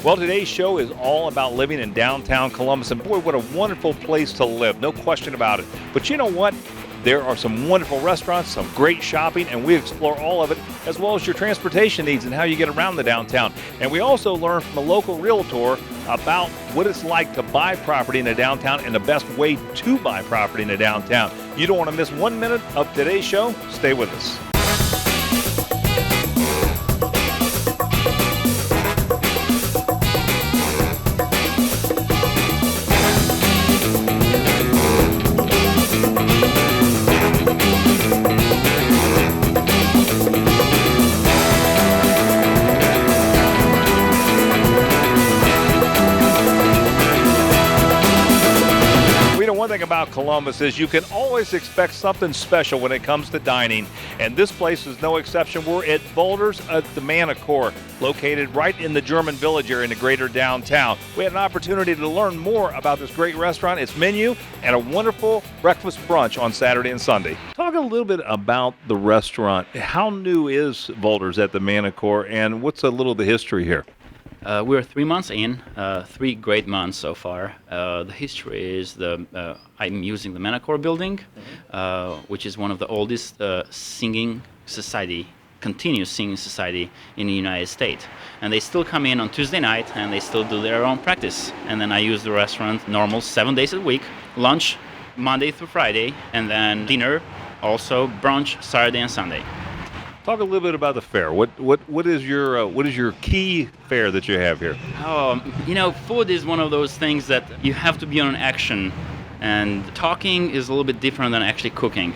Well, today's show is all about living in downtown Columbus, and boy, what a wonderful place to live, no question about it. But you know what? There are some wonderful restaurants, some great shopping, and we explore all of it, as well as your transportation needs and how you get around the downtown. And we also learn from a local realtor about what it's like to buy property in the downtown and the best way to buy property in the downtown. You don't want to miss 1 minute of today's show. Stay with us. One thing about Columbus is you can always expect something special when it comes to dining, and this place is no exception. We're at Boulders at the Manor, located right in the German Village area in the greater downtown. We had an opportunity to learn more about this great restaurant, its menu, and a wonderful breakfast brunch on Saturday and Sunday. Talk a little bit about the restaurant. How new is Boulders at the Manor, and what's a little of the history here? We're 3 months in, 3 great months so far. The history is I'm using the Manor building, which is one of the oldest singing society, continuous singing society in the United States. And they still come in on Tuesday night and they still do their own practice. And then I use the restaurant normal 7 days a week, lunch Monday through Friday, and then dinner, also brunch Saturday and Sunday. Talk a little bit about the fare. What is your key fare that you have here? Food is one of those things that you have to be on action, and talking is a little bit different than actually cooking.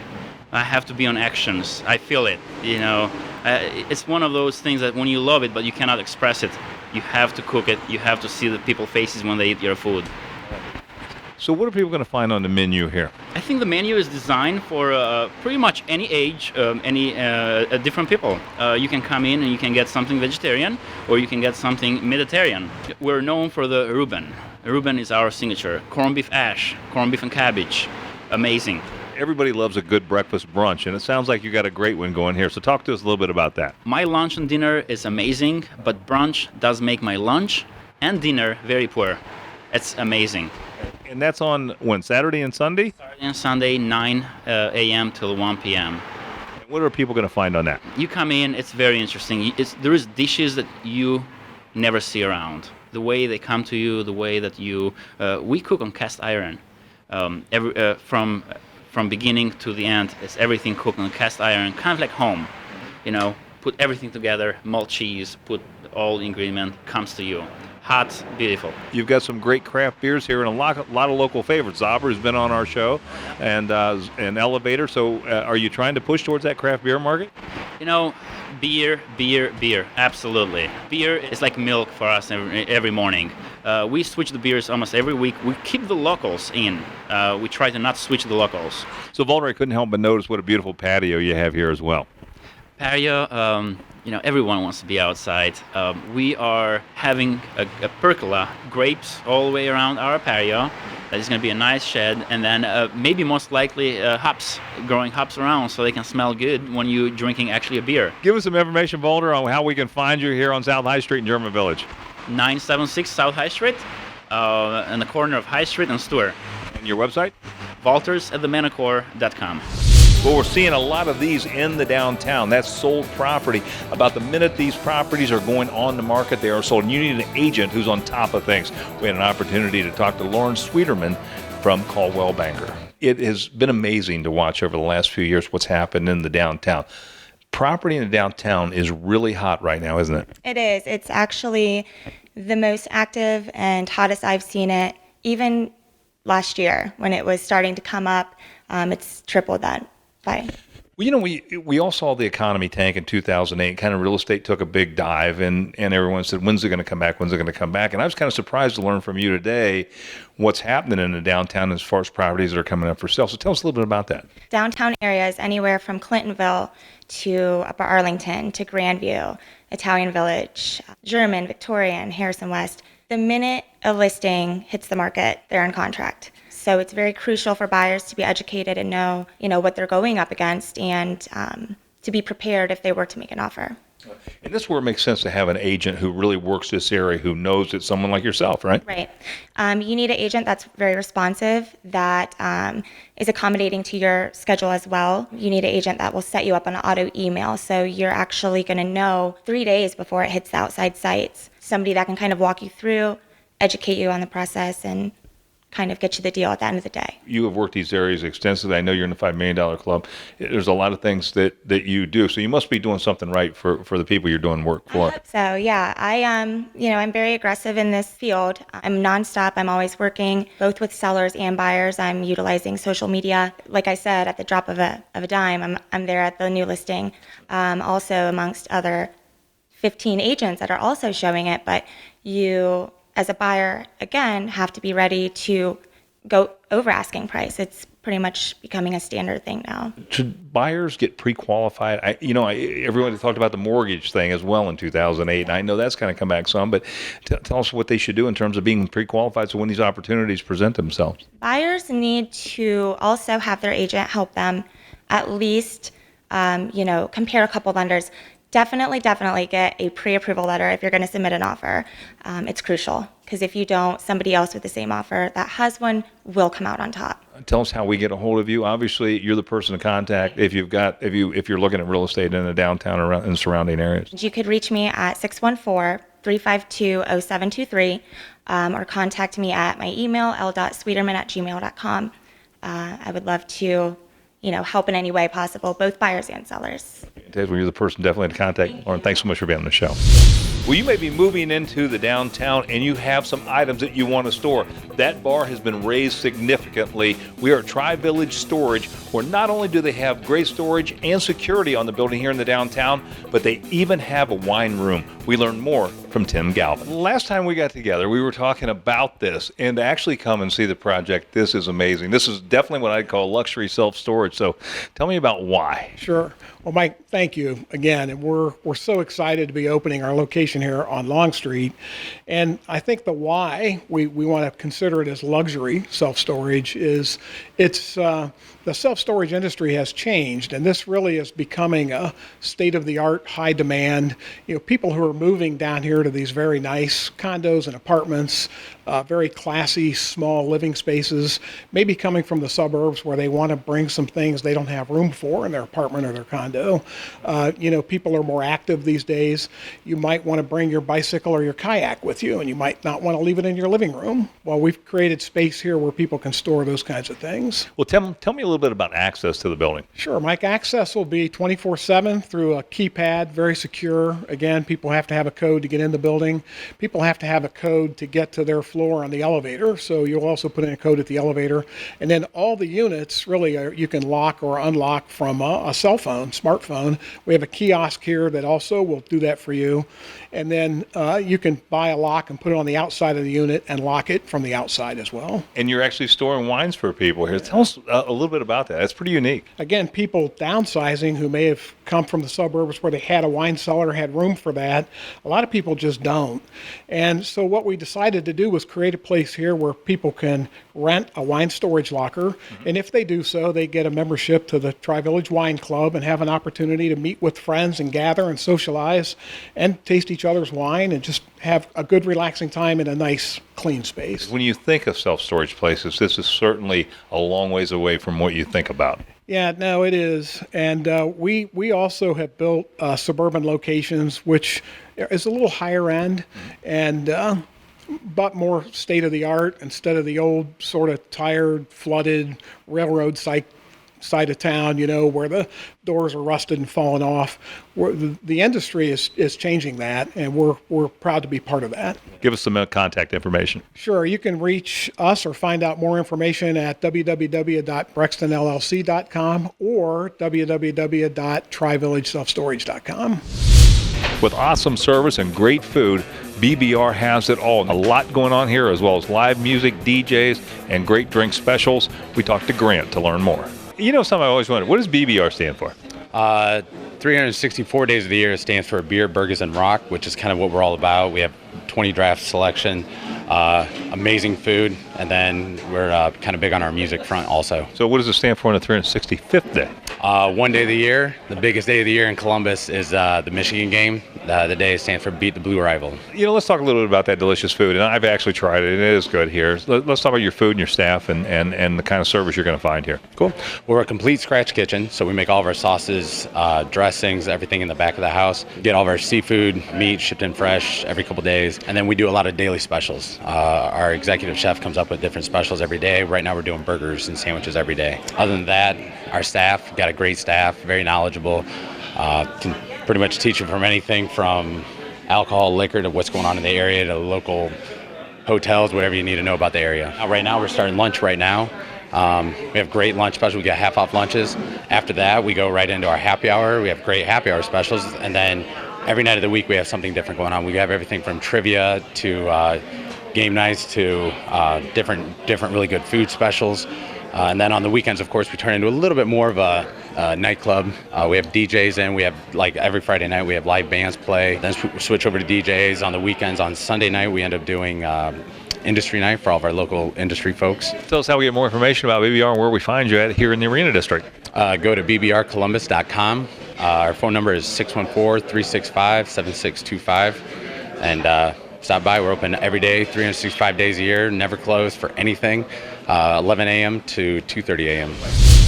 I have to be on actions. I feel it. It's one of those things that when you love it, but you cannot express it, you have to cook it. You have to see the people's faces when they eat your food. So what are people going to find on the menu here? I think the menu is designed for pretty much any age, any different people. You can come in and you can get something vegetarian or you can get something Mediterranean. We're known for the Reuben. Reuben is our signature. Corned beef ash, corned beef and cabbage. Amazing. Everybody loves a good breakfast brunch, and it sounds like you got a great one going here. So talk to us a little bit about that. My lunch and dinner is amazing, but brunch does make my lunch and dinner very poor. It's amazing. And that's on when, Saturday and Sunday? Saturday and Sunday, 9 a.m. till 1 p.m. And what are people going to find on that? You come in, it's very interesting. There is dishes that you never see around. The way they come to you, the way that we cook on cast iron. From beginning to the end, it's everything cooked on cast iron, kind of like home. Put everything together, malt cheese, put all the ingredient, comes to you. Hot, beautiful. You've got some great craft beers here and a lot of local favorites. Zauber has been on our show, and Elevator. So are you trying to push towards that craft beer market? Beer. Absolutely. Beer is like milk for us every morning. We switch the beers almost every week. We keep the locals in. We try to not switch the locals. So, Walter, I couldn't help but notice what a beautiful patio you have here as well. Patio, everyone wants to be outside. We are having a pergola, grapes all the way around our patio. That is going to be a nice shed, and then maybe most likely growing hops around so they can smell good when you're drinking actually a beer. Give us some information, Boulder, on how we can find you here on South High Street in German Village. 976 South High Street, in the corner of High Street and Stoker. And your website? Walters@themanor.com. Well, we're seeing a lot of these in the downtown. That's sold property. About the minute these properties are going on the market, they are sold. And you need an agent who's on top of things. We had an opportunity to talk to Lauren Sweeterman from Caldwell Banker. It has been amazing to watch over the last few years what's happened in the downtown. Property in the downtown is really hot right now, isn't it? It is. It's actually the most active and hottest I've seen it. Even last year when it was starting to come up, it's tripled that. Well, we all saw the economy tank in 2008. Kind of real estate took a big dive, and everyone said, when's it going to come back? When's it going to come back? And I was kind of surprised to learn from you today what's happening in the downtown as far as properties that are coming up for sale. So tell us a little bit about that. Downtown areas, anywhere from Clintonville to Upper Arlington to Grandview, Italian Village, German, Victorian, Harrison West. The minute a listing hits the market, they're in contract. So it's very crucial for buyers to be educated and know, what they're going up against and to be prepared if they were to make an offer. And this is where it makes sense to have an agent who really works this area, who knows it's someone like yourself, right? Right. You need an agent that's very responsive, that is accommodating to your schedule as well. You need an agent that will set you up on an auto email, so you're actually going to know 3 days before it hits the outside sites. Somebody that can kind of walk you through, educate you on the process, and kind of get you the deal at the end of the day. You have worked these areas extensively. I know you're in the $5 million club. There's a lot of things that you do. So you must be doing something right for the people you're doing work for. I hope so, yeah. I'm very aggressive in this field. I'm nonstop. I'm always working, both with sellers and buyers. I'm utilizing social media. Like I said, at the drop of a dime, I'm there at the new listing. Also amongst other 15 agents that are also showing it, but you, as a buyer, again, have to be ready to go over asking price. It's pretty much becoming a standard thing now. Should buyers get pre-qualified? Everyone talked about the mortgage thing as well in 2008, and I know that's kind of come back some, but tell us what they should do in terms of being pre-qualified so when these opportunities present themselves. Buyers need to also have their agent help them at least, compare a couple lenders. Definitely get a pre-approval letter if you're going to submit an offer. It's crucial, because if you don't, somebody else with the same offer that has one will come out on top. Tell us how we get a hold of you. Obviously, you're the person to contact if you're looking at real estate in the downtown and surrounding areas. You could reach me at 614-352-0723 or contact me at my email, l.sweeterman@gmail.com. I would love to help in any way possible, both buyers and sellers. Well, you're the person definitely to contact. Lauren, thanks so much for being on the show. Well, you may be moving into the downtown and you have some items that you want to store. That bar has been raised significantly. We are at Tri-Village Storage, where not only do they have great storage and security on the building here in the downtown, but they even have a wine room. We learned more from Tim Galvin. Last time we got together, we were talking about this, and to actually come and see the project, this is amazing. This is definitely what I'd call luxury self-storage. So tell me about why. Sure. Well, Mike, thank you again. And we're so excited to be opening our location here on Long Street. And I think the why we want to consider it as luxury self-storage is the self-storage industry has changed, and this really is becoming a state-of-the-art, high demand. People who are moving down here to these very nice condos and apartments, very classy, small living spaces, maybe coming from the suburbs where they want to bring some things they don't have room for in their apartment or their condo. People are more active these days. You might want to bring your bicycle or your kayak with you, and you might not want to leave it in your living room. Well, we've created space here where people can store those kinds of things. Well, tell me a little bit about access to the building. Sure, Mike. Access will be 24/7 through a keypad, very secure. Again, people have to have a code to get in the building. People have to have a code to get to their floor on the elevator, so you'll also put in a code at the elevator. And then all the units really you can lock or unlock from a cell phone, smartphone. We have a kiosk here that also will do that for you. And then you can buy a lock and put it on the outside of the unit and lock it from the outside as well. And you're actually storing wines for people here. Tell us a little bit about that. That's pretty unique. Again, people downsizing who may have come from the suburbs where they had a wine cellar, had room for that. A lot of people just don't. And so what we decided to do was create a place here where people can rent a wine storage locker. Mm-hmm. And if they do so, they get a membership to the Tri-Village Wine Club and have an opportunity to meet with friends and gather and socialize and taste each other's wine and just have a good relaxing time in a nice clean space. When you think of self-storage places, this is certainly a long ways away from what you think about. Yeah, no, it is. And we also have built suburban locations, which is a little higher end and but more state of the art instead of the old sort of tired, flooded railroad side of town, where the doors are rusted and falling off. The industry is changing that, and we're proud to be part of that. Give us some contact information. Sure. You can reach us or find out more information at www.brextonllc.com or www.trivillageselfstorage.com. With awesome service and great food, BBR has it all. A lot going on here, as well as live music, DJs, and great drink specials. We talked to Grant to learn more. Something I always wondered, what does BBR stand for? 364 days of the year stands for Beer, Burgers, and Rock, which is kind of what we're all about. We have 20 draft selection, amazing food, and then we're kind of big on our music front also. So what does it stand for on the 365th day? One day of the year, the biggest day of the year in Columbus is the Michigan game. The day stands for Beat the Blue Rival. Let's talk a little bit about that delicious food. And I've actually tried it, and it is good here. Let's talk about your food and your staff and the kind of service you're going to find here. Cool. We're a complete scratch kitchen, so we make all of our sauces, dressings, everything in the back of the house. Get all of our seafood, meat shipped in fresh every couple days, and then we do a lot of daily specials. Our executive chef comes up with different specials every day. Right now we're doing burgers and sandwiches every day. Other than that, our staff, got a great staff, very knowledgeable, can pretty much teach you from anything from alcohol, liquor, to what's going on in the area, to local hotels, whatever you need to know about the area. Right now we're starting lunch right now. We have great lunch specials. We got half off lunches. After that, we go right into our happy hour. We have great happy hour specials. And then every night of the week, we have something different going on. We have everything from trivia to game nights to different really good food specials. And then on the weekends, of course, we turn into a little bit more of a nightclub. We have DJs in. We have, like, every Friday night, we have live bands play. Then switch over to DJs on the weekends. On Sunday night, we end up doing industry night for all of our local industry folks. Tell us how we get more information about BBR and where we find you at here in the Arena District. Go to bbrcolumbus.com. Our phone number is 614-365-7625. And stop by. We're open every day, 365 days a year, never closed for anything, 11 a.m. to 2:30 a.m.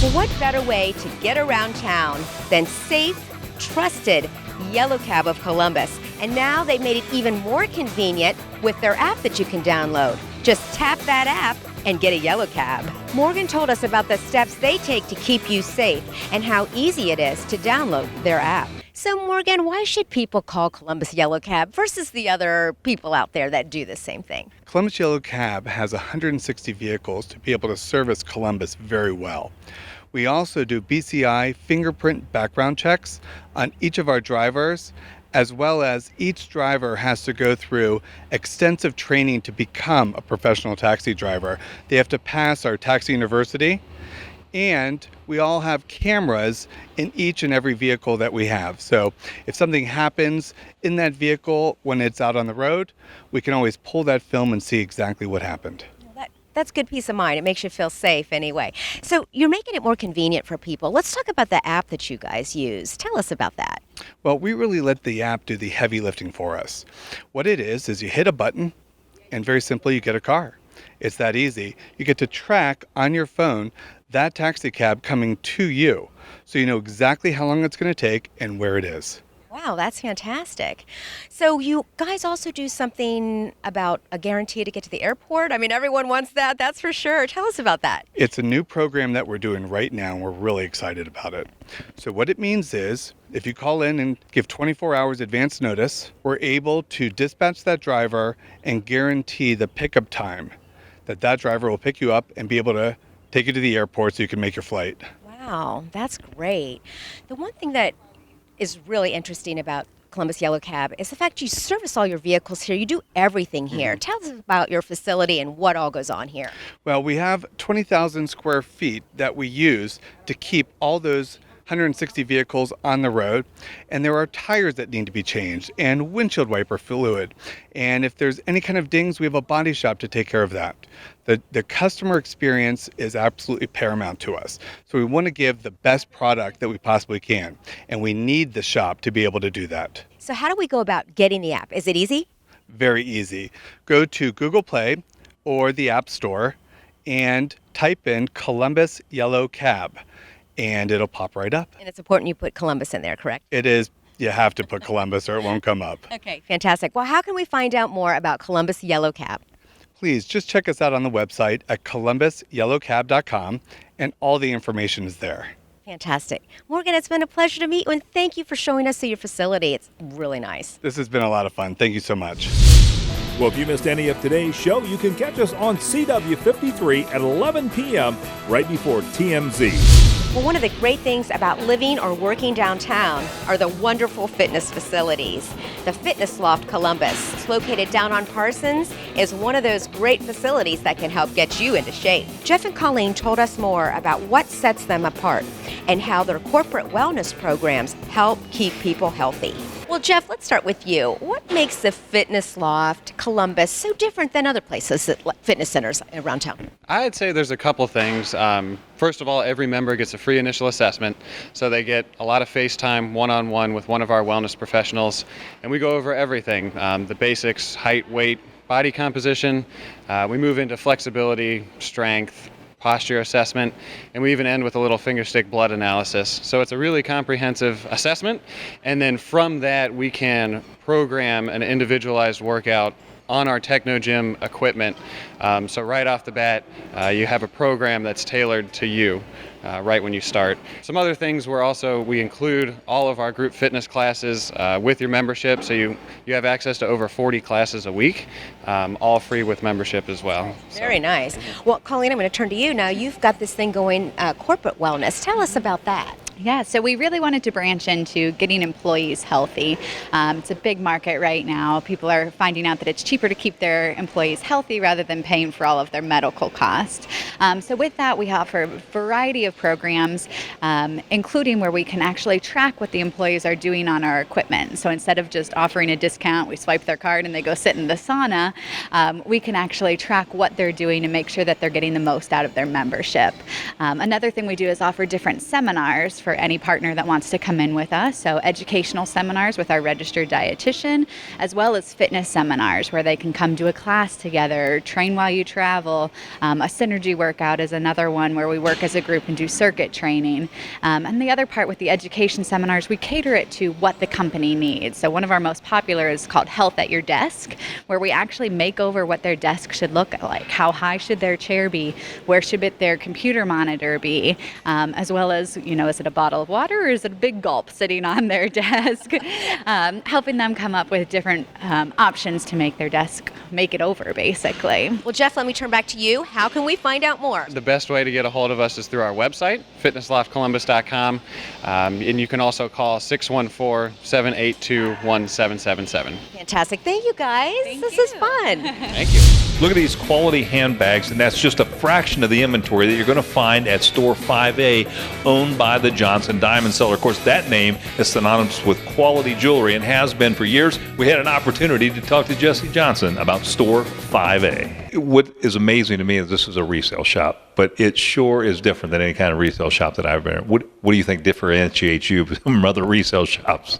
Well, what better way to get around town than safe, trusted Yellow Cab of Columbus? And now they've made it even more convenient with their app that you can download. Just tap that app and get a Yellow Cab. Morgan told us about the steps they take to keep you safe and how easy it is to download their app. So Morgan, why should people call Columbus Yellow Cab versus the other people out there that do the same thing? Columbus Yellow Cab has 160 vehicles to be able to service Columbus very well. We also do BCI fingerprint background checks on each of our drivers, as well as each driver has to go through extensive training to become a professional taxi driver. They have to pass our taxi university, and we all have cameras in each and every vehicle that we have. So if something happens in that vehicle when it's out on the road, we can always pull that film and see exactly what happened. That's good peace of mind. It makes you feel safe anyway. So you're making it more convenient for people. Let's talk about the app that you guys use. Tell us about that. Well, we really let the app do the heavy lifting for us. What it is you hit a button and very simply you get a car. It's that easy. You get to track on your phone that taxi cab coming to you, so you know exactly how long it's going to take and where it is. Wow, that's fantastic. So you guys also do something about a guarantee to get to the airport? I mean, everyone wants that, that's for sure. Tell us about that. It's a new program that we're doing right now, and we're really excited about it. So what it means is, if you call in and give 24 hours advance notice, we're able to dispatch that driver and guarantee the pickup time that driver will pick you up and be able to take you to the airport so you can make your flight. Wow, that's great. The one thing that is really interesting about Columbus Yellow Cab is the fact you service all your vehicles here. You do everything here. Tell us about your facility and what all goes on here. Well, we have 20,000 square feet that we use to keep all those 160 vehicles on the road, and there are tires that need to be changed and windshield wiper fluid. And if there's any kind of dings, we have a body shop to take care of that. The customer experience is absolutely paramount to us. So we want to give the best product that we possibly can, and we need the shop to be able to do that. So how do we go about getting the app? Is it easy? Very easy. Go to Google Play or the App Store and type in Columbus Yellow Cab, and it'll pop right up. And it's important you put Columbus in there, correct? It is. You have to put Columbus or it won't come up. Okay, fantastic. Well, how can we find out more about Columbus Yellow Cab? Please just check us out on the website at columbusyellowcab.com, and all the information is there. Fantastic. Morgan, it's been a pleasure to meet you, and thank you for showing us your facility. It's really nice. This has been a lot of fun. Thank you so much. Well, if you missed any of today's show, you can catch us on CW53 at 11 p.m. right before TMZ. Well, one of the great things about living or working downtown are the wonderful fitness facilities. The Fitness Loft Columbus, located down on Parsons, is one of those great facilities that can help get you into shape. Jeff and Colleen told us more about what sets them apart and how their corporate wellness programs help keep people healthy. Well, Jeff, let's start with you. What makes the Fitness Loft Columbus so different than other places, fitness centers around town? I'd say there's a couple things. First of all, every member gets a free initial assessment, so they get a lot of face time one-on-one with one of our wellness professionals, and we go over everything, the basics, height, weight, body composition. We move into flexibility, strength, posture assessment, and we even end with a little finger stick blood analysis. So it's a really comprehensive assessment, and then from that we can program an individualized workout on our Techno Gym equipment. So right off the bat, you have a program that's tailored to you right when you start. Some other things we include all of our group fitness classes with your membership, so you have access to over 40 classes a week, all free with membership as well. Very nice. Well, Colleen, I'm going to turn to you now. You've got this thing going, corporate wellness. Tell us about that. Yeah, so we really wanted to branch into getting employees healthy. It's a big market right now. People are finding out that it's cheaper to keep their employees healthy rather than paying for all of their medical costs. So with that, we offer a variety of programs, including where we can actually track what the employees are doing on our equipment. So instead of just offering a discount, we swipe their card and they go sit in the sauna, we can actually track what they're doing and make sure that they're getting the most out of their membership. Another thing we do is offer different seminars for any partner that wants to come in with us. So educational seminars with our registered dietitian, as well as fitness seminars where they can come to a class together, train while you travel. A synergy workout is another one where we work as a group and do circuit training. And the other part with the education seminars, we cater it to what the company needs. So one of our most popular is called Health at Your Desk, where we actually make over what their desk should look like. How high should their chair be? Where should their computer monitor be? As well as, is it a bottle of water or is it a big gulp sitting on their desk? Helping them come up with different options to make their desk make it over, basically. Well, Jeff, let me turn back to you. How can we find out more? The best way to get a hold of us is through our website, fitnessloftcolumbus.com, and you can also call 614-782-1777. Fantastic. Thank you, guys. This is fun. Thank you. Look at these quality handbags, and that's just a fraction of the inventory that you're going to find at Store 5A, owned by the Johnson Diamond Seller. Of course, that name is synonymous with quality jewelry and has been for years. We had an opportunity to talk to Jesse Johnson about Store 5A. What is amazing to me is this is a resale shop, but it sure is different than any kind of resale shop that I've been in. What do you think differentiates you from other resale shops?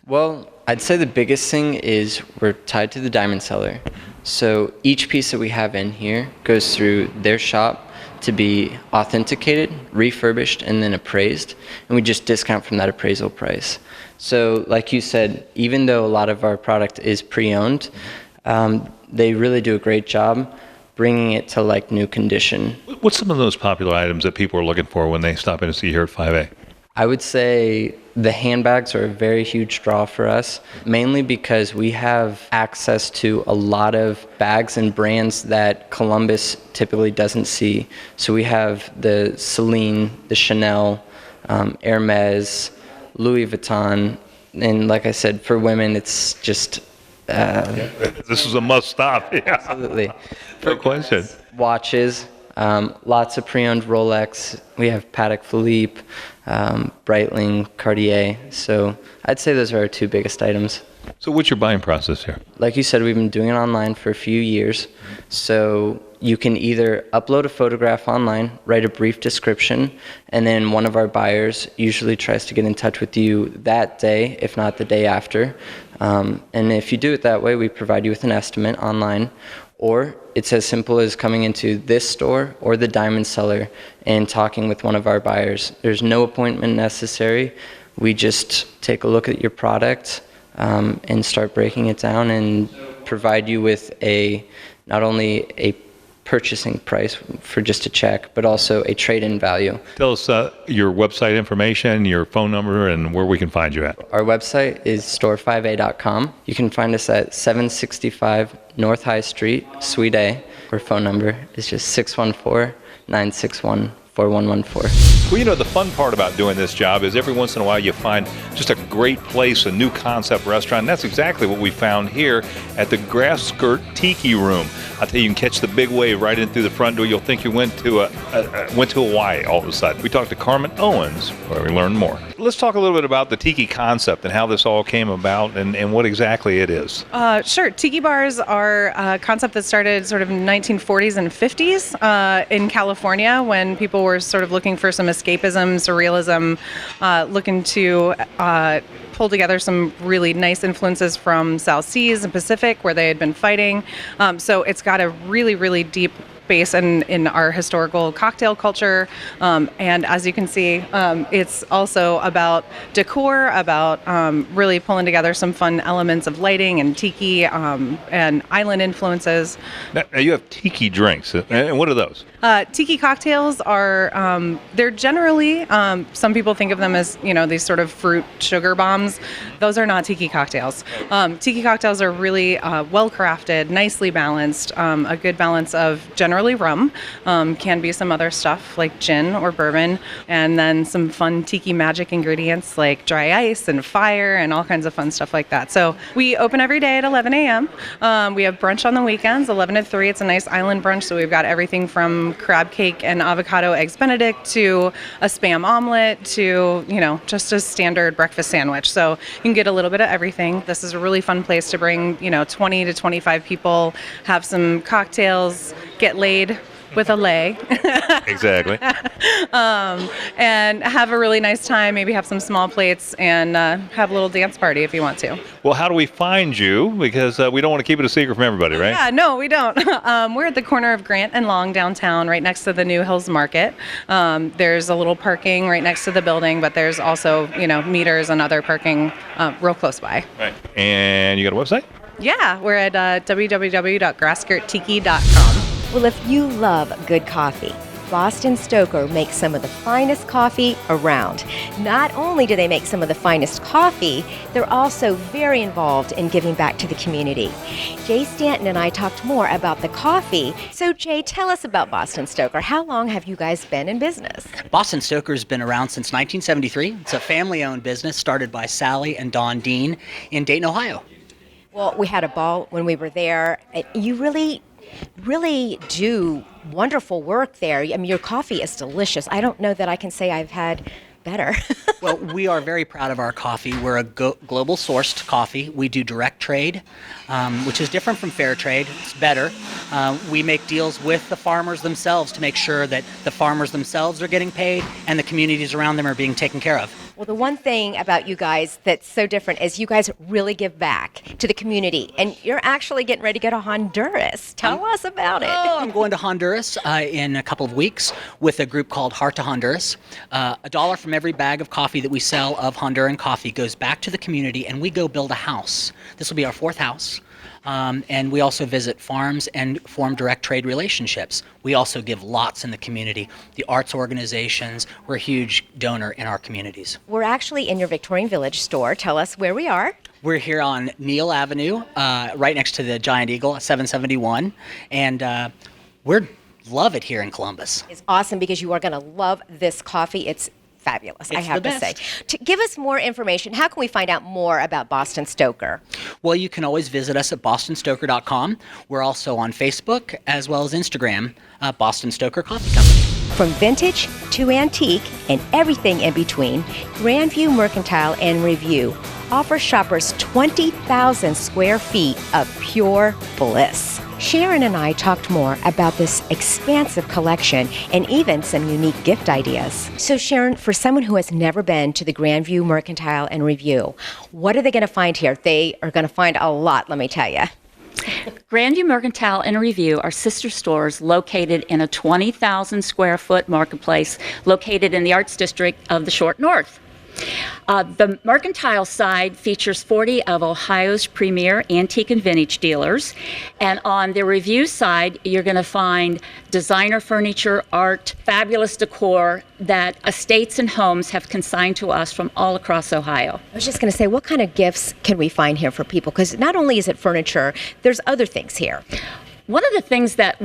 Well, I'd say the biggest thing is we're tied to the Diamond Seller. So each piece that we have in here goes through their shop to be authenticated, refurbished, and then appraised. And we just discount from that appraisal price. So like you said, even though a lot of our product is pre-owned, they really do a great job bringing it to like new condition. What's some of those popular items that people are looking for when they stop in to see here at 5A? I would say the handbags are a very huge draw for us, mainly because we have access to a lot of bags and brands that Columbus typically doesn't see. So we have the Celine, the Chanel, Hermes, Louis Vuitton, and like I said, for women, it's just... This is a must-stop. Yeah. Absolutely. No question. Watches, lots of pre-owned Rolex. We have Patek Philippe, Breitling, Cartier. So I'd say those are our two biggest items. So what's your buying process here? Like you said, we've been doing it online for a few years. So you can either upload a photograph online, write a brief description, and then one of our buyers usually tries to get in touch with you that day, if not the day after. And if you do it that way, we provide you with an estimate online. Or it's as simple as coming into this store or the Diamond Seller and talking with one of our buyers. There's no appointment necessary. We just take a look at your product and start breaking it down and provide you with not only a purchasing price for just a check, but also a trade-in value. Tell us your website information, your phone number, and where we can find you at. Our website is store5a.com. You can find us at 765 North High Street, Suite A. Our phone number is just 614-961-4114. Well, the fun part about doing this job is every once in a while you find just a great place, a new concept restaurant, and that's exactly what we found here at the Grass Skirt Tiki Room. I'll tell you, you can catch the big wave right in through the front door. You'll think you went to Hawaii all of a sudden. We talked to Carmen Owens, where we learned more. Let's talk a little bit about the tiki concept and how this all came about and what exactly it is. Sure. Tiki bars are a concept that started sort of in the 1940s and 50s in California, when people were sort of looking for some escapism, surrealism, looking to pull together some really nice influences from South Seas and Pacific, where they had been fighting. So it's got a really, really deep base in our historical cocktail culture, and as you can see, it's also about decor, about really pulling together some fun elements of lighting and tiki and island influences. Now you have tiki drinks, and what are those? Tiki cocktails are, they're generally, some people think of them as, these sort of fruit sugar bombs. Those are not tiki cocktails. Tiki cocktails are really well crafted, nicely balanced, a good balance of generally rum, can be some other stuff like gin or bourbon, and then some fun tiki magic ingredients like dry ice and fire and all kinds of fun stuff like that. So we open every day at 11 a.m. We have brunch on the weekends, 11 to 3. It's a nice island brunch, so we've got everything from crab cake and avocado eggs benedict to a Spam omelet to, just a standard breakfast sandwich. So you can get a little bit of everything. This is a really fun place to bring, 20 to 25 people, have some cocktails, get laid with a lei. Exactly. And have a really nice time, maybe have some small plates, and have a little dance party if you want to. Well, how do we find you? Because we don't want to keep it a secret from everybody, right? Yeah, no, we don't. We're at the corner of Grant and Long downtown, right next to the New Hills Market. There's a little parking right next to the building, but there's also, meters and other parking real close by. Right. And you got a website? Yeah, we're at www.grasskirttiki.com. Well, if you love good coffee, Boston Stoker makes some of the finest coffee around. Not only do they make some of the finest coffee, they're also very involved in giving back to the community. Jay Stanton and I talked more about the coffee. So Jay, tell us about Boston Stoker. How long have you guys been in business? Boston Stoker's been around since 1973. It's a family-owned business started by Sally and Don Dean in Dayton, Ohio. Well, we had a ball when we were there. You really do wonderful work there. I mean, your coffee is delicious. I don't know that I can say I've had better. Well, we are very proud of our coffee. We're a global sourced coffee. We do direct trade, which is different from fair trade. It's better. We make deals with the farmers themselves to make sure that the farmers themselves are getting paid and the communities around them are being taken care of. Well, the one thing about you guys that's so different is you guys really give back to the community, and you're actually getting ready to go to Honduras. Tell us about it. Oh, I'm going to Honduras in a couple of weeks with a group called Heart to Honduras. $1 from every bag of coffee that we sell of Honduran coffee goes back to the community, and we go build a house. This will be our 4th house. And we also visit farms and form direct trade relationships. We also give lots in the community. The arts organizations, we're a huge donor in our communities. We're actually in your Victorian Village store. Tell us where we are. We're here on Neal Avenue, right next to the Giant Eagle at 771. And we love it here in Columbus. It's awesome because you are going to love this coffee. It's fabulous, I have to say. To give us more information, how can we find out more about Boston Stoker? Well, you can always visit us at bostonstoker.com. We're also on Facebook as well as Instagram, Boston Stoker Coffee Company. From vintage to antique and everything in between, Grandview Mercantile and Review offers shoppers 20,000 square feet of pure bliss. Sharon and I talked more about this expansive collection and even some unique gift ideas. So Sharon, for someone who has never been to the Grandview Mercantile and Review, what are they going to find here? They are going to find a lot, let me tell you. Grandview Mercantile and Review are sister stores located in a 20,000 square foot marketplace located in the Arts District of the Short North. The Mercantile side features 40 of Ohio's premier antique and vintage dealers. And on the Review side, you're going to find designer furniture, art, fabulous decor that estates and homes have consigned to us from all across Ohio. I was just going to say, what kind of gifts can we find here for people? Because not only is it furniture, there's other things here. One of the things that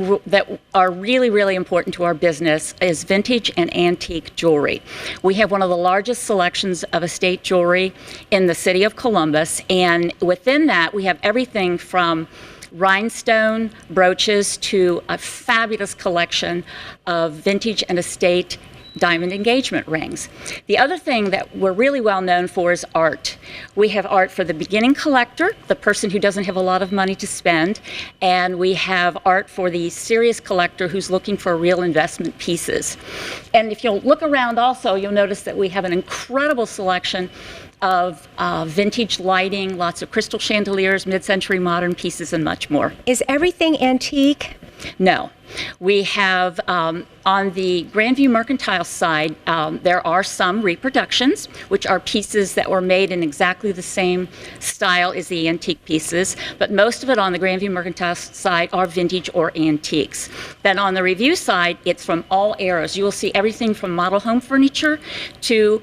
are really, really important to our business is vintage and antique jewelry. We have one of the largest selections of estate jewelry in the city of Columbus, and within that we have everything from rhinestone brooches to a fabulous collection of vintage and estate diamond engagement rings. The other thing that we're really well known for is art. We have art for the beginning collector, the person who doesn't have a lot of money to spend, and we have art for the serious collector who's looking for real investment pieces. And if you'll look around also, you'll notice that we have an incredible selection of vintage lighting, lots of crystal chandeliers, mid-century modern pieces, and much more. Is everything antique? No. We have, on the Grandview mercantile side, there are some reproductions, which are pieces that were made in exactly the same style as the antique pieces, but most of it on the Grandview mercantile side are vintage or antiques. Then on the review side, it's from all eras. You will see everything from model home furniture to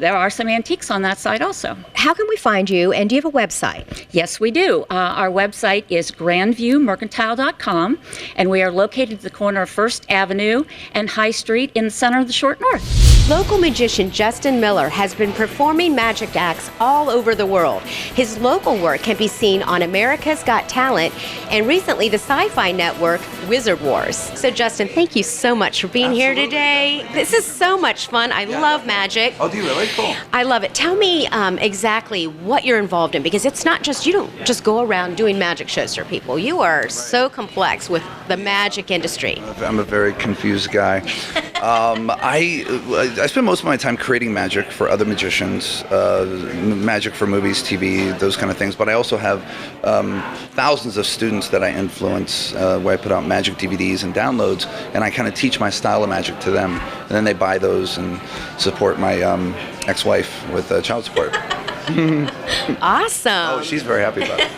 there are some antiques on that side also. How can we find you, and do you have a website? Yes, we do. Our website is grandviewmercantile.com, and we are located at the corner of First Avenue and High Street in the center of the Short North. Local magician Justin Miller has been performing magic acts all over the world. His local work can be seen on America's Got Talent and recently the Sci-Fi Network Wizard Wars. So Justin, thank you so much for being here today. This is so much fun. I love magic. Oh, do you really? Cool. I love it. Tell me exactly what you're involved in, because it's not just, you don't just go around doing magic shows for people. You are so complex with the magic industry. I'm a very confused guy. I spend most of my time creating magic for other magicians, magic for movies, TV, those kind of things. But I also have thousands of students that I influence, where I put out magic DVDs and downloads, and I kind of teach my style of magic to them. And then they buy those and support my ex-wife with child support. Awesome. Oh, she's very happy about it.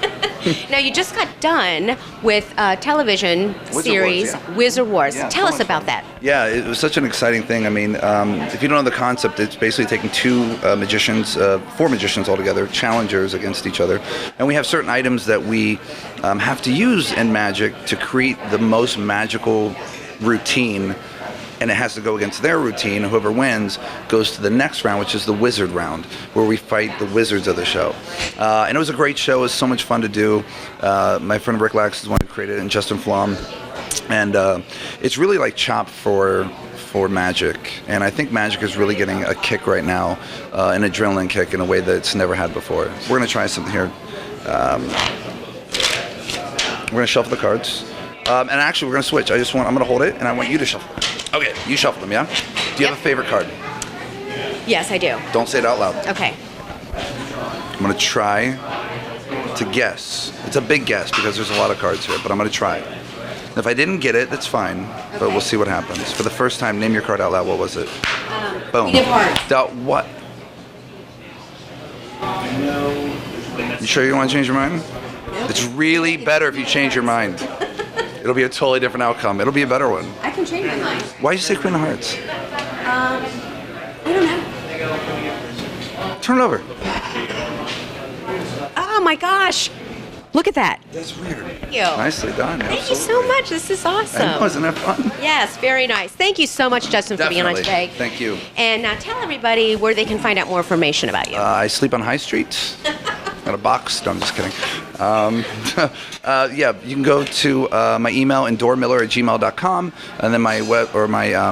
Now, you just got done with a television series, Wizard Wars. Tell us about that. Yeah, it was such an exciting thing. I mean, if you don't know the concept, it's basically taking four magicians altogether, challengers against each other. And we have certain items that we have to use in magic to create the most magical routine. And it has to go against their routine. Whoever wins goes to the next round, which is the wizard round, where we fight the wizards of the show. And it was a great show. It was so much fun to do. My friend Rick Lax is the one who created it, and Justin Flom. And it's really like Chopped for magic. And I think magic is really getting a kick right now, an adrenaline kick in a way that it's never had before. We're going to try something here. We're going to shuffle the cards. And actually, we're going to switch. I'm going to hold it, and I want you to shuffle. Okay, you shuffle them, yeah? Do you have a favorite card? Yes, I do. Don't say it out loud. Okay. I'm going to try to guess. It's a big guess because there's a lot of cards here, but I'm going to try. If I didn't get it, that's fine, but we'll see what happens. For the first time, name your card out loud. What was it? Boom. Queen of Hearts. What? You sure you don't want to change your mind? It's really better if you change your mind. It'll be a totally different outcome. It'll be a better one. I can change my mind. Why'd you say Queen of Hearts? I don't know. Turn it over. Oh my gosh. Look at that. That's weird. Thank you. Nicely done. Thank you so much. This is awesome. I know, isn't that fun? Yes, very nice. Thank you so much, Justin, for being on today. Thank you. And now tell everybody where they can find out more information about you. I sleep on High Street. Got a box. No, I'm just kidding. Yeah, you can go to my email, endoremiller@gmail.com, and then my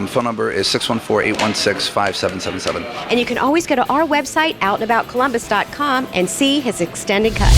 phone number is 614-816-5777. And you can always go to our website, outandaboutcolumbus.com, and see his extended cut.